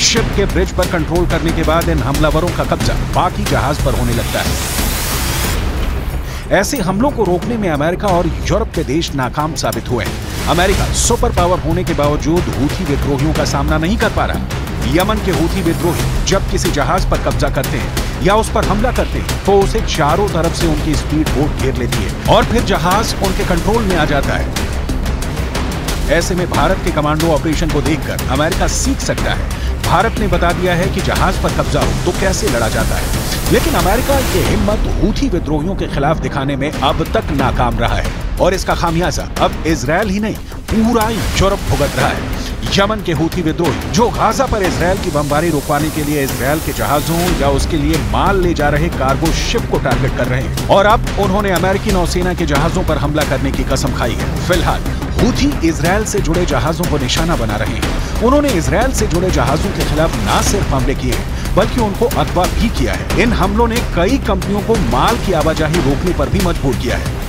शिप के ब्रिज पर कंट्रोल करने के बाद इन हमलावरों का कब्जा बाकी जहाज पर होने लगता है। ऐसे हमलों को रोकने में अमेरिका और यूरोप के देश नाकाम साबित हुए हैं। अमेरिका सुपर पावर होने के बावजूद हूथी विद्रोहियों का सामना नहीं कर पा रहा। यमन के हूथी विद्रोही जब किसी जहाज पर कब्जा करते हैं या उस पर हमला करते हैं तो उसे चारों तरफ से उनकी स्पीड बोट घेर लेती है और फिर जहाज उनके कंट्रोल में आ जाता है। ऐसे में भारत के कमांडो ऑपरेशन को देखकर अमेरिका सीख सकता है। भारत ने बता दिया है कि जहाज पर कब्जा हो तो कैसे लड़ा जाता है, लेकिन अमेरिका की हिम्मत हूथी विद्रोहियों के खिलाफ दिखाने में अब तक नाकाम रहा है और इसका खामियाजा अब इजरायल ही नहीं पूरा यूरोप भुगत रहा है। यमन के हूथी विद्रोही जो गाजा पर इजरायल की बमबारी रुकवाने के लिए इजरायल के जहाजों या उसके लिए माल ले जा रहे कार्गो शिप को टारगेट कर रहे हैं और अब उन्होंने अमेरिकी नौसेना के जहाजों पर हमला करने की कसम खाई है। फिलहाल हूथी इजरायल से जुड़े जहाजों को निशाना बना रहे हैं। उन्होंने इजरायल से जुड़े जहाजों के खिलाफ न सिर्फ हमले किए बल्कि उनको अगवा भी किया है। इन हमलों ने कई कंपनियों को माल की आवाजाही रोकने पर भी मजबूर किया है।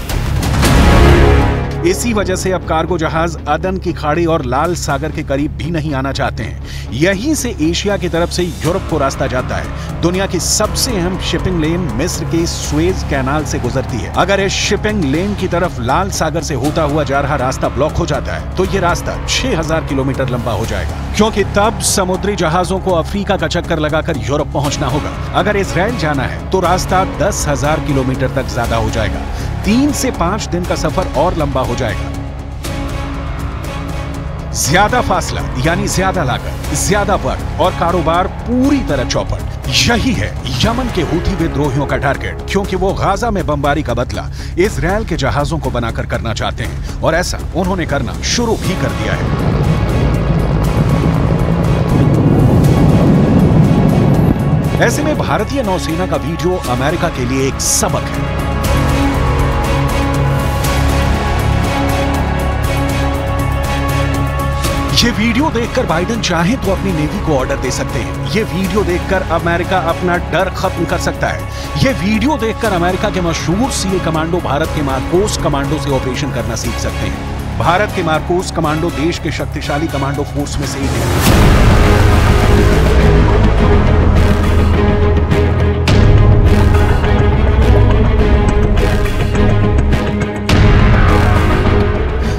इसी वजह से अब कार्गो जहाज अदन की खाड़ी और लाल सागर के करीब भी नहीं आना चाहते हैं। यहीं से एशिया की तरफ से यूरोप को रास्ता जाता है। दुनिया की सबसे अहम शिपिंग लेन मिस्र के सुएज कैनाल से गुजरती है। अगर इस शिपिंग लेन की तरफ लाल सागर से होता हुआ जा रहा रास्ता ब्लॉक हो जाता है तो ये रास्ता 6000 किलोमीटर लंबा हो जाएगा, क्योंकि तब समुद्री जहाजों को अफ्रीका का चक्कर लगाकर यूरोप पहुंचना होगा। अगर इजरायल जाना है तो रास्ता 10,000 किलोमीटर तक ज्यादा हो जाएगा। 3 से 5 दिन का सफर और लंबा हो जाएगा। ज्यादा फासला यानी ज्यादा लागत, ज्यादा वक्त और कारोबार पूरी तरह चौपट। यही है यमन के हूथी विद्रोहियों का टारगेट, क्योंकि वो गाजा में बमबारी का बदला इजरायल के जहाजों को बनाकर करना चाहते हैं और ऐसा उन्होंने करना शुरू भी कर दिया है। ऐसे में भारतीय नौसेना का वीडियो अमेरिका के लिए एक सबक है। ये वीडियो देखकर बाइडेन चाहे तो अपनी नेवी को ऑर्डर दे सकते हैं। ये वीडियो देखकर अमेरिका अपना डर खत्म कर सकता है। ये वीडियो देखकर अमेरिका के मशहूर सीए कमांडो भारत के मार्कोस कमांडो से ऑपरेशन करना सीख सकते हैं। भारत के मार्कोस कमांडो देश के शक्तिशाली कमांडो फोर्स में से एक है।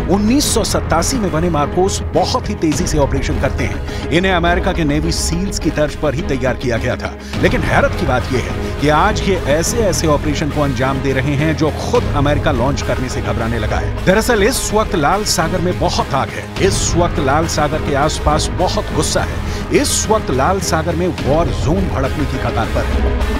1987 में बने मार्कोस बहुत ही तेजी से ऑपरेशन करते हैं। इन्हें अमेरिका के नेवी सील्स की तर्ज पर ही तैयार किया गया था। लेकिन हैरत की बात यह है कि आज ये ऐसे ऑपरेशन को अंजाम दे रहे हैं जो खुद अमेरिका लॉन्च करने से घबराने लगा है। दरअसल इस वक्त लाल सागर में बहुत आग है। इस वक्त लाल सागर के आसपास बहुत गुस्सा है। इस वक्त लाल सागर में वॉर जोन भड़कने की कगार पर है।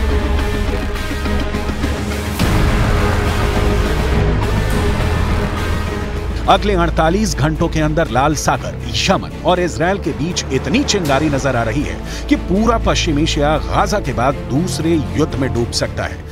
अगले 48 घंटों के अंदर लाल सागर, यमन और इजरायल के बीच इतनी चिंगारी नजर आ रही है कि पूरा पश्चिम एशिया गाजा के बाद दूसरे युद्ध में डूब सकता है।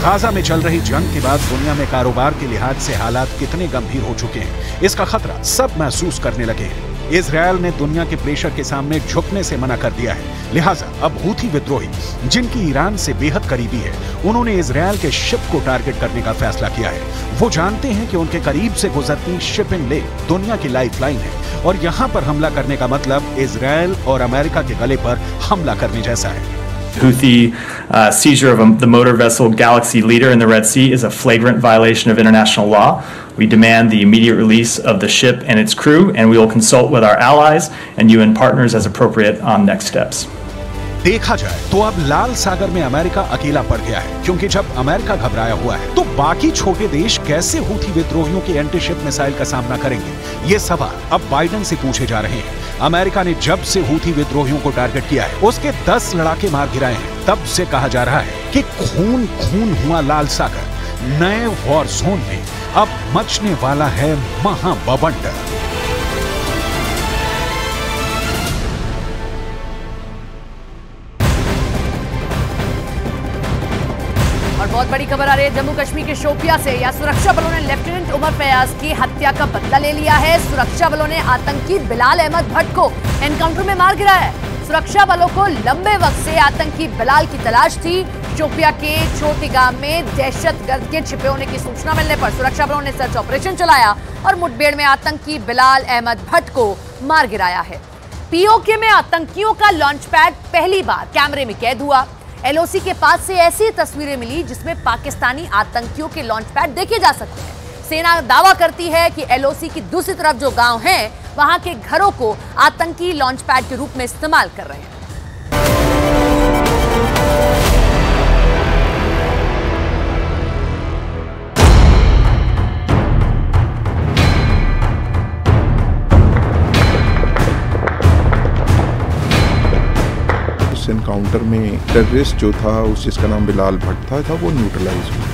गाजा में चल रही जंग के बाद दुनिया में कारोबार के लिहाज से हालात कितने गंभीर हो चुके हैं, इसका खतरा सब महसूस करने लगे हैं। इजरायल ने दुनिया के प्रेशर के सामने झुकने से मना कर दिया है। लिहाजा अब हूथी विद्रोही, जिनकी ईरान से बेहद करीबी है, उन्होंने इजरायल के शिप को टारगेट करने का फैसला किया है। वो जानते हैं कि उनके करीब से गुजरती शिपिंग लेन दुनिया की लाइफलाइन है और यहाँ पर हमला करने का मतलब इजरायल और अमेरिका के गले पर हमला करने जैसा है।
Houthi seizure of the motor vessel Galaxy Leader in the Red Sea is a flagrant violation of international law. We demand the immediate release of the ship and its crew, and we will consult with our allies and UN partners as appropriate on next steps.
देखा जाए तो अब लाल सागर में America अकेला पड़ गया है, क्योंकि जब अमेरिका घबराया हुआ है तो बाकी छोटे देश कैसे हूथी विद्रोहियों के एंटी शिप मिसाइल का सामना करेंगे? ये सवाल अब बाइडेन से पूछे जा रहे हैं। अमेरिका ने जब से हूथी विद्रोहियों को टारगेट किया है, उसके 10 लड़ाके मार गिराए हैं। तब से कहा जा रहा है कि खून खून हुआ लाल सागर। नए वॉर जोन में अब मचने वाला है महाबवंडर।
बहुत बड़ी खबर आ रही है जम्मू कश्मीर के शोपिया से। या सुरक्षा बलों ने लेफ्टिनेंट उमर फयाज की हत्या का बदला ले लिया है। सुरक्षा बलों ने आतंकी बिलाल अहमद भट्ट को एनकाउंटर में मार गिराया है। सुरक्षा बलों को लंबे वक्त से आतंकी बिलाल की तलाश थी। शोपिया के छोटी गांव में दहशतगर्द के छिपे होने की सूचना मिलने पर सुरक्षा बलों ने सर्च ऑपरेशन चलाया और मुठभेड़ में आतंकी बिलाल अहमद भट्ट को मार गिराया है। पीओके में आतंकियों का लॉन्च पैड पहली बार कैमरे में कैद हुआ। एलओसी के पास से ऐसी तस्वीरें मिली जिसमें पाकिस्तानी आतंकियों के लॉन्च पैड देखे जा सकते हैं। सेना दावा करती है कि एलओसी की दूसरी तरफ जो गांव हैं, वहां के घरों को आतंकी लॉन्च पैड के रूप में इस्तेमाल कर रहे हैं।
एनकाउंटर में टेररिस्ट जो था, उस जिसका नाम बिलाल भट्ट था वो न्यूट्रलाइज हुआ।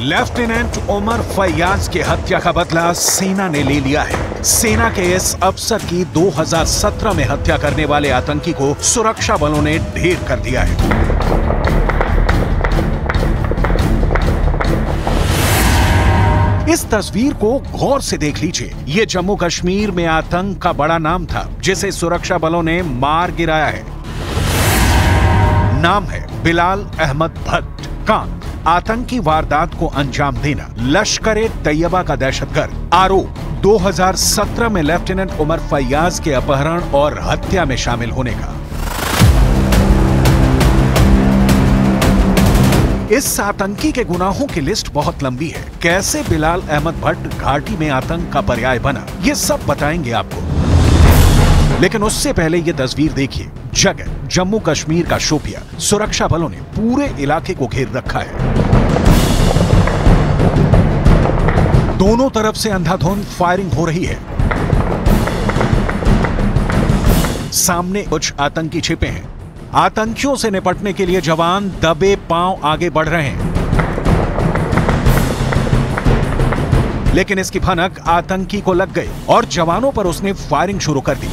लेफ्टिनेंट उमर फयाज की हत्या का बदला सेना ने ले लिया है। सेना के इस अफसर की 2017 में हत्या करने वाले आतंकी को सुरक्षा बलों ने ढेर कर दिया है। इस तस्वीर को गौर से देख लीजिए। ये जम्मू कश्मीर में आतंक का बड़ा नाम था जिसे सुरक्षा बलों ने मार गिराया है। नाम है बिलाल अहमद भट्ट। काम आतंकी वारदात को अंजाम देना। लश्कर-ए-तैयबा का दहशतगर्द। आरोप 2017 में लेफ्टिनेंट उमर फयाज के अपहरण और हत्या में शामिल होने का। इस आतंकी के गुनाहों की लिस्ट बहुत लंबी है। कैसे बिलाल अहमद भट्ट घाटी में आतंक का पर्याय बना, ये सब बताएंगे आपको। लेकिन उससे पहले ये तस्वीर देखिए। जगह जम्मू कश्मीर का शोपिया। सुरक्षा बलों ने पूरे इलाके को घेर रखा है। दोनों तरफ से अंधाधुंध फायरिंग हो रही है। सामने कुछ आतंकी छिपे हैं। आतंकियों से निपटने के लिए जवान दबे पांव आगे बढ़ रहे हैं, लेकिन इसकी भनक आतंकी को लग गई और जवानों पर उसने फायरिंग शुरू कर दी।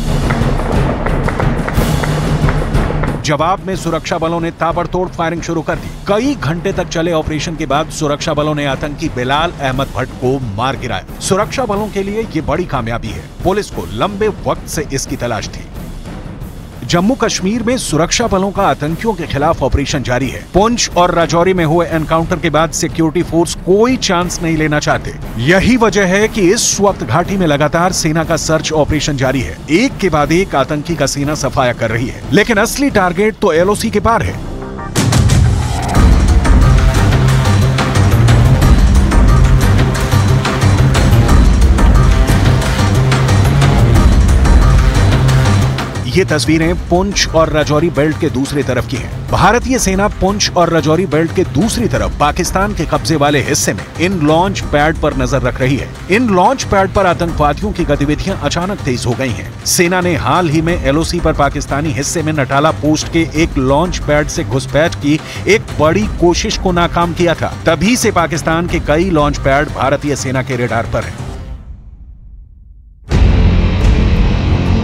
जवाब में सुरक्षा बलों ने ताबड़तोड़ फायरिंग शुरू कर दी। कई घंटे तक चले ऑपरेशन के बाद सुरक्षा बलों ने आतंकी बिलाल अहमद भट्ट को मार गिराया। सुरक्षा बलों के लिए ये बड़ी कामयाबी है। पुलिस को लंबे वक्त से इसकी तलाश थी। जम्मू कश्मीर में सुरक्षा बलों का आतंकियों के खिलाफ ऑपरेशन जारी है। पुंछ और राजौरी में हुए एनकाउंटर के बाद सिक्योरिटी फोर्स कोई चांस नहीं लेना चाहते। यही वजह है कि इस वक्त घाटी में लगातार सेना का सर्च ऑपरेशन जारी है। एक के बाद एक आतंकी का सेना सफाया कर रही है, लेकिन असली टारगेट तो LOC के पार है। ये तस्वीरें पुंछ और राजौरी बेल्ट के दूसरी तरफ की हैं। भारतीय सेना पुंछ और राजौरी बेल्ट के दूसरी तरफ पाकिस्तान के कब्जे वाले हिस्से में इन लॉन्च पैड पर नजर रख रही है। इन लॉन्च पैड पर आतंकवादियों की गतिविधियां अचानक तेज हो गई हैं। सेना ने हाल ही में LOC पर पाकिस्तानी हिस्से में नटाला पोस्ट के एक लॉन्च पैड से घुसपैठ की एक बड़ी कोशिश को नाकाम किया था। तभी से पाकिस्तान के कई लॉन्च पैड भारतीय सेना के रेडार पर हैं।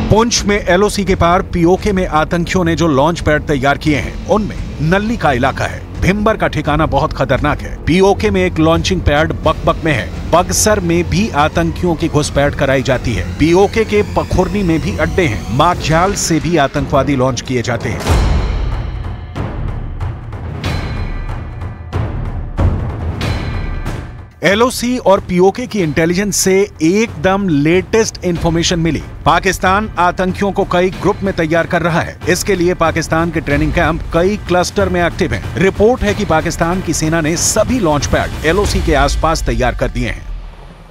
पुंछ में LOC के पार POK में आतंकियों ने जो लॉन्च पैड तैयार किए हैं, उनमें नल्ली का इलाका है। भिम्बर का ठिकाना बहुत खतरनाक है। POK में एक लॉन्चिंग पैड बकबक में है। बक्सर में भी आतंकियों की घुसपैठ कराई जाती है। POK के पखुरनी में भी अड्डे हैं। माखजाल से भी आतंकवादी लॉन्च किए जाते हैं। LOC और POK की इंटेलिजेंस से एकदम लेटेस्ट इंफॉर्मेशन मिली। पाकिस्तान आतंकियों को कई ग्रुप में तैयार कर रहा है। इसके लिए पाकिस्तान के ट्रेनिंग कैंप कई क्लस्टर में एक्टिव हैं। रिपोर्ट है कि पाकिस्तान की सेना ने सभी लॉन्च पैड LOC के आसपास तैयार कर दिए हैं।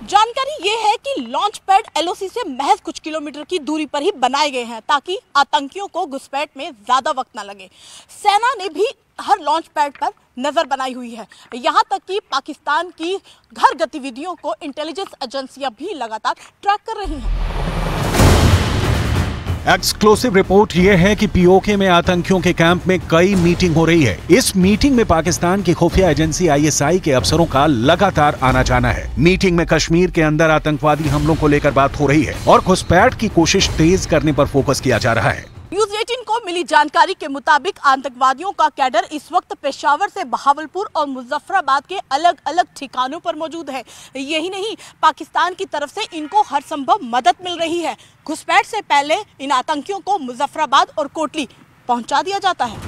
जानकारी ये है कि लॉन्च पैड LOC से महज कुछ किलोमीटर की दूरी पर ही बनाए गए हैं ताकि आतंकियों को घुसपैठ में ज्यादा वक्त न लगे। सेना ने भी हर लॉन्च पैड पर नजर बनाई हुई है। यहाँ तक कि पाकिस्तान की हर गतिविधियों को इंटेलिजेंस एजेंसियां भी लगातार ट्रैक कर रही हैं।
एक्सक्लूसिव रिपोर्ट यह है कि POK में आतंकियों के कैंप में कई मीटिंग हो रही है। इस मीटिंग में पाकिस्तान की खुफिया एजेंसी ISI के अफसरों का लगातार आना जाना है। मीटिंग में कश्मीर के अंदर आतंकवादी हमलों को लेकर बात हो रही है और घुसपैठ की कोशिश तेज करने पर फोकस किया जा रहा है।
न्यूज 18 को मिली जानकारी के मुताबिक आतंकवादियों का कैडर इस वक्त पेशावर से बहावलपुर और मुजफ्फराबाद के अलग अलग ठिकानों पर मौजूद है। यही नहीं, पाकिस्तान की तरफ से इनको हर संभव मदद मिल रही है। घुसपैठ से पहले इन आतंकियों को मुजफ्फराबाद और कोटली पहुंचा दिया जाता है।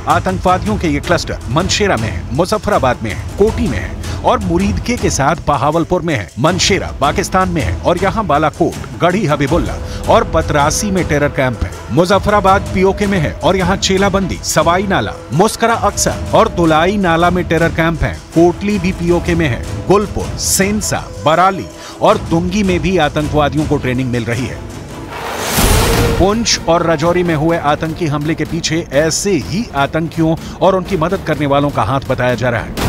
आतंकवादियों के ये क्लस्टर मनशेरा में है, मुजफ्फराबाद में है, कोटी में है और मुरीदके के साथ बहावलपुर में है। मनशेरा पाकिस्तान में है और यहाँ बालाकोट, गढ़ी हबीबुल्ला और बतरासी में टेरर कैंप है। मुजफ्फराबाद POK में है और यहाँ चेलाबंदी, सवाई नाला, मुस्करा अक्सर और दुलाई नाला में टेरर कैंप है। कोटली भी POK में है। गुलपुर, सेंसा, बराली और दुंगी में भी आतंकवादियों को ट्रेनिंग मिल रही है। पुंछ और राजौरी में हुए आतंकी हमले के पीछे ऐसे ही आतंकियों और उनकी मदद करने वालों का हाथ बताया जा रहा है।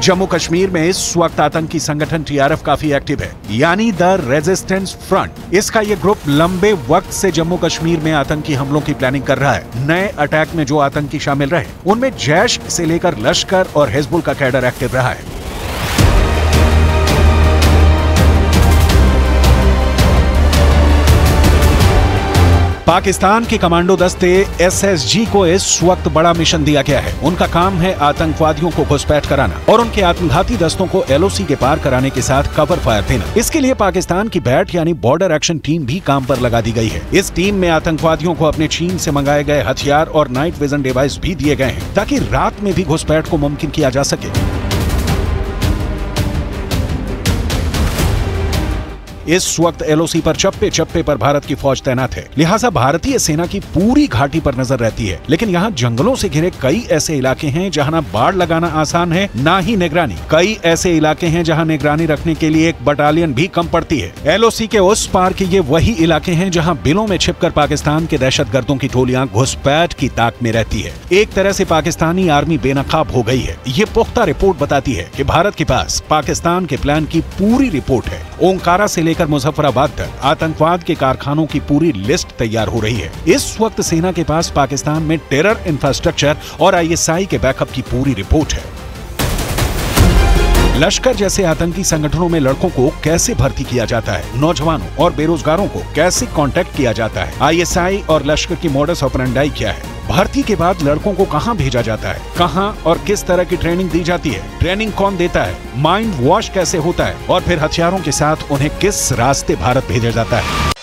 जम्मू कश्मीर में इस वक्त आतंकी संगठन TRF काफी एक्टिव है, यानी द रेजिस्टेंस फ्रंट। इसका ये ग्रुप लंबे वक्त से जम्मू कश्मीर में आतंकी हमलों की प्लानिंग कर रहा है। नए अटैक में जो आतंकी शामिल रहे, उनमें जैश से लेकर लश्कर और हिजबुल का कैडर एक्टिव रहा है। पाकिस्तान के कमांडो दस्ते SSG को इस वक्त बड़ा मिशन दिया गया है। उनका काम है आतंकवादियों को घुसपैठ कराना और उनके आत्मघाती दस्तों को LOC के पार कराने के साथ कवर फायर देना। इसके लिए पाकिस्तान की बैट यानी बॉर्डर एक्शन टीम भी काम पर लगा दी गई है। इस टीम में आतंकवादियों को अपने चीन से मंगाए गए हथियार और नाइट विजन डिवाइस भी दिए गए हैं ताकि रात में भी घुसपैठ को मुमकिन किया जा सके। इस वक्त LOC पर चप्पे चप्पे पर भारत की फौज तैनात है, लिहाजा भारतीय सेना की पूरी घाटी पर नजर रहती है। लेकिन यहाँ जंगलों से घिरे कई ऐसे इलाके हैं जहाँ ना बाढ़ लगाना आसान है, ना ही निगरानी। कई ऐसे इलाके हैं जहाँ निगरानी रखने के लिए एक बटालियन भी कम पड़ती है। LOC के उस पार के ये वही इलाके हैं जहाँ बिलों में छिपकर पाकिस्तान के दहशतगर्दों की टोलियां घुसपैठ की ताक में रहती है। एक तरह से पाकिस्तानी आर्मी बेनकाब हो गई है। ये पुख्ता रिपोर्ट बताती है कि भारत के पास पाकिस्तान के प्लान की पूरी रिपोर्ट है। ओंकारा से लेकर मुजफ्फराबाद तक आतंकवाद के कारखानों की पूरी लिस्ट तैयार हो रही है। इस वक्त सेना के पास पाकिस्तान में टेरर इंफ्रास्ट्रक्चर और ISI के बैकअप की पूरी रिपोर्ट है। लश्कर जैसे आतंकी संगठनों में लड़कों को कैसे भर्ती किया जाता है, नौजवानों और बेरोजगारों को कैसे कांटेक्ट किया जाता है, ISI और लश्कर की मोडस ऑपरेंडाई क्या है, भर्ती के बाद लड़कों को कहां भेजा जाता है, कहां और किस तरह की ट्रेनिंग दी जाती है, ट्रेनिंग कौन देता है, माइंड वॉश कैसे होता है और फिर हथियारों के साथ उन्हें किस रास्ते भारत भेजा जाता है।